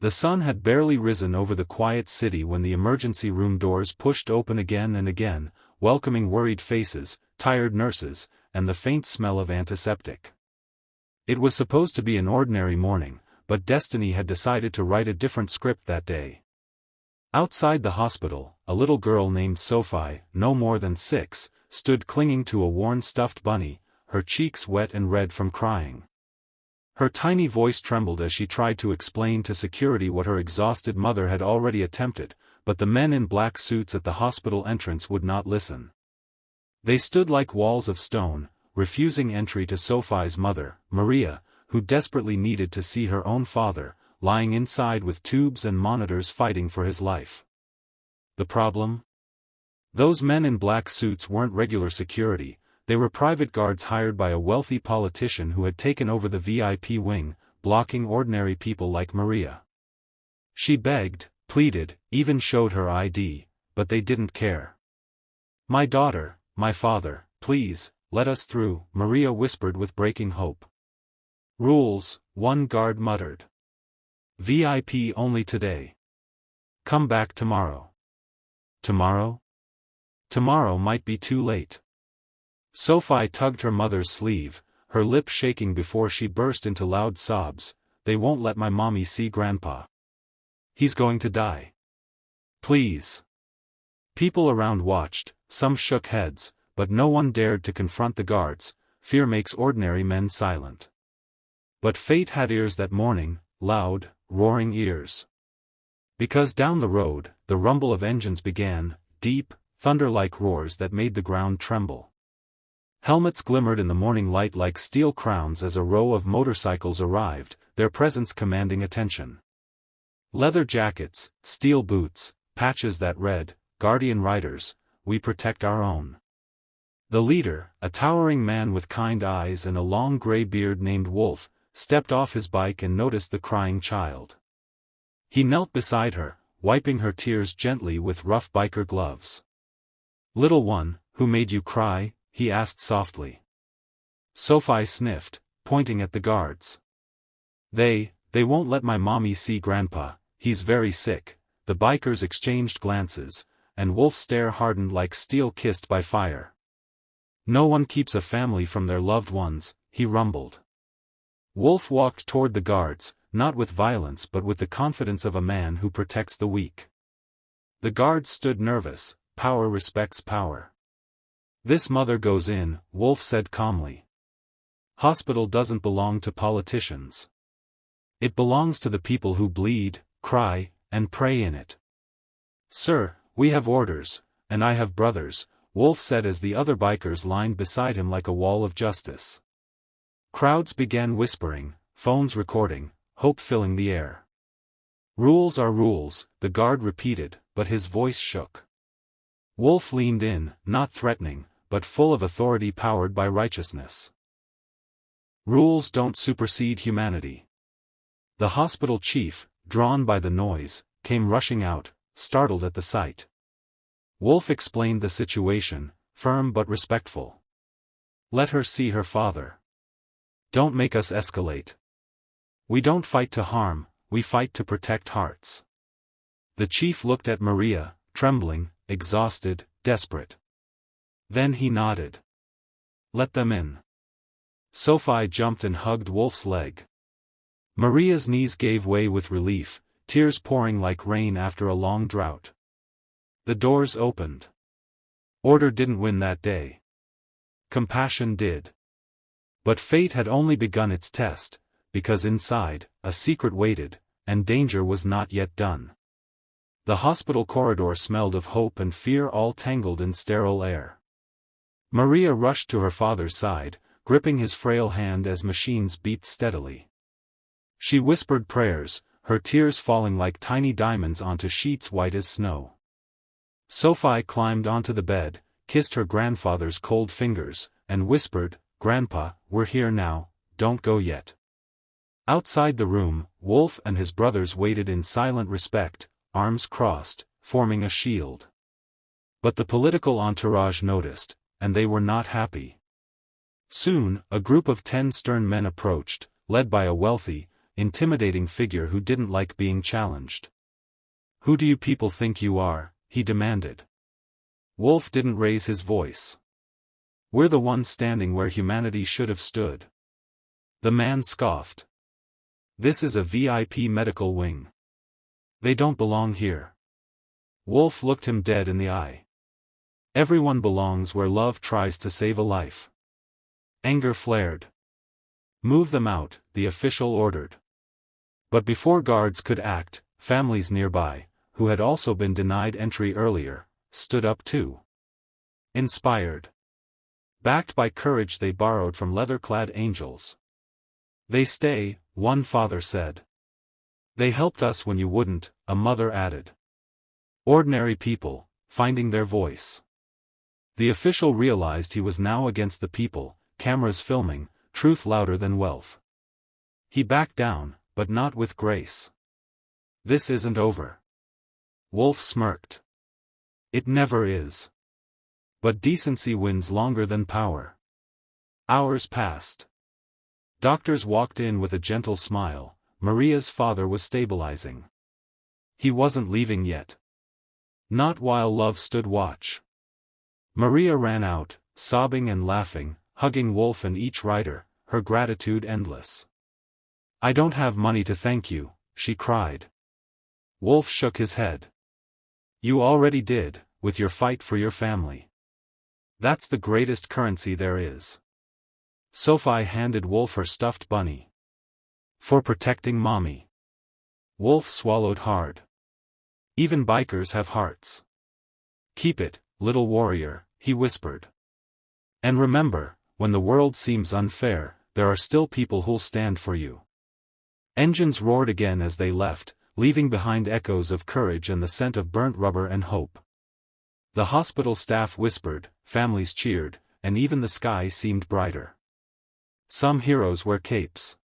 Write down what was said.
The sun had barely risen over the quiet city when the emergency room doors pushed open again and again, welcoming worried faces, tired nurses, and the faint smell of antiseptic. It was supposed to be an ordinary morning, but destiny had decided to write a different script that day. Outside the hospital, a little girl named Sophie, no more than 6, stood clinging to a worn stuffed bunny, her cheeks wet and red from crying. Her tiny voice trembled as she tried to explain to security what her exhausted mother had already attempted, but the men in black suits at the hospital entrance would not listen. They stood like walls of stone, refusing entry to Sophie's mother, Maria, who desperately needed to see her own father, lying inside with tubes and monitors fighting for his life. The problem? Those men in black suits weren't regular security, they were private guards hired by a wealthy politician who had taken over the VIP wing, blocking ordinary people like Maria. She begged, pleaded, even showed her ID, but they didn't care. "My daughter, my father, please, let us through," Maria whispered with breaking hope. "Rules," one guard muttered. "VIP only today. Come back tomorrow." Tomorrow? Tomorrow might be too late. Sophie tugged her mother's sleeve, her lip shaking before she burst into loud sobs. "They won't let my mommy see Grandpa. He's going to die. Please." People around watched, some shook heads, but no one dared to confront the guards. Fear makes ordinary men silent. But fate had ears that morning, loud, roaring ears. Because down the road, the rumble of engines began, deep, thunder-like roars that made the ground tremble. Helmets glimmered in the morning light like steel crowns as a row of motorcycles arrived, their presence commanding attention. Leather jackets, steel boots, patches that read, "Guardian Riders, we protect our own." The leader, a towering man with kind eyes and a long gray beard named Wolf, stepped off his bike and noticed the crying child. He knelt beside her, wiping her tears gently with rough biker gloves. "Little one, who made you cry?" he asked softly. Sophie sniffed, pointing at the guards. They won't let my mommy see Grandpa, he's very sick." The bikers exchanged glances, and Wolf's stare hardened like steel kissed by fire. "No one keeps a family from their loved ones," he rumbled. Wolf walked toward the guards, not with violence but with the confidence of a man who protects the weak. The guards stood nervous. Power respects power. "This mother goes in," Wolf said calmly. "Hospital doesn't belong to politicians. It belongs to the people who bleed, cry, and pray in it." "Sir, we have orders, and I have brothers," Wolf said as the other bikers lined beside him like a wall of justice. Crowds began whispering, phones recording, hope filling the air. "Rules are rules," the guard repeated, but his voice shook. Wolf leaned in, not threatening, but full of authority powered by righteousness. "Rules don't supersede humanity." The hospital chief, drawn by the noise, came rushing out, startled at the sight. Wolf explained the situation, firm but respectful. "Let her see her father. Don't make us escalate. We don't fight to harm, we fight to protect hearts." The chief looked at Maria, trembling, exhausted, desperate. Then he nodded. "Let them in." Sophie jumped and hugged Wolf's leg. Maria's knees gave way with relief, tears pouring like rain after a long drought. The doors opened. Order didn't win that day. Compassion did. But fate had only begun its test, because inside, a secret waited, and danger was not yet done. The hospital corridor smelled of hope and fear all tangled in sterile air. Maria rushed to her father's side, gripping his frail hand as machines beeped steadily. She whispered prayers, her tears falling like tiny diamonds onto sheets white as snow. Sophie climbed onto the bed, kissed her grandfather's cold fingers, and whispered, "Grandpa, we're here now, don't go yet." Outside the room, Wolf and his brothers waited in silent respect, arms crossed, forming a shield. But the political entourage noticed, and they were not happy. Soon, a group of 10 stern men approached, led by a wealthy, intimidating figure who didn't like being challenged. "Who do you people think you are?" he demanded. Wolf didn't raise his voice. "We're the ones standing where humanity should have stood." The man scoffed. "This is a VIP medical wing. They don't belong here." Wolf looked him dead in the eye. "Everyone belongs where love tries to save a life." Anger flared. "Move them out," the official ordered. But before guards could act, families nearby, who had also been denied entry earlier, stood up too. Inspired. Backed by courage they borrowed from leather-clad angels. "They stay," one father said. "They helped us when you wouldn't," a mother added. Ordinary people, finding their voice. The official realized he was now against the people, cameras filming, truth louder than wealth. He backed down, but not with grace. "This isn't over." Wolf smirked. "It never is. But decency wins longer than power." Hours passed. Doctors walked in with a gentle smile. Maria's father was stabilizing. He wasn't leaving yet. Not while love stood watch. Maria ran out, sobbing and laughing, hugging Wolf and each rider, her gratitude endless. "I don't have money to thank you," she cried. Wolf shook his head. "You already did, with your fight for your family. That's the greatest currency there is." Sophie handed Wolf her stuffed bunny. "For protecting Mommy." Wolf swallowed hard. "Even bikers have hearts." "Keep it, little warrior," he whispered. "And remember, when the world seems unfair, there are still people who'll stand for you." Engines roared again as they left, leaving behind echoes of courage and the scent of burnt rubber and hope. The hospital staff whispered, families cheered, and even the sky seemed brighter. Some heroes wear capes.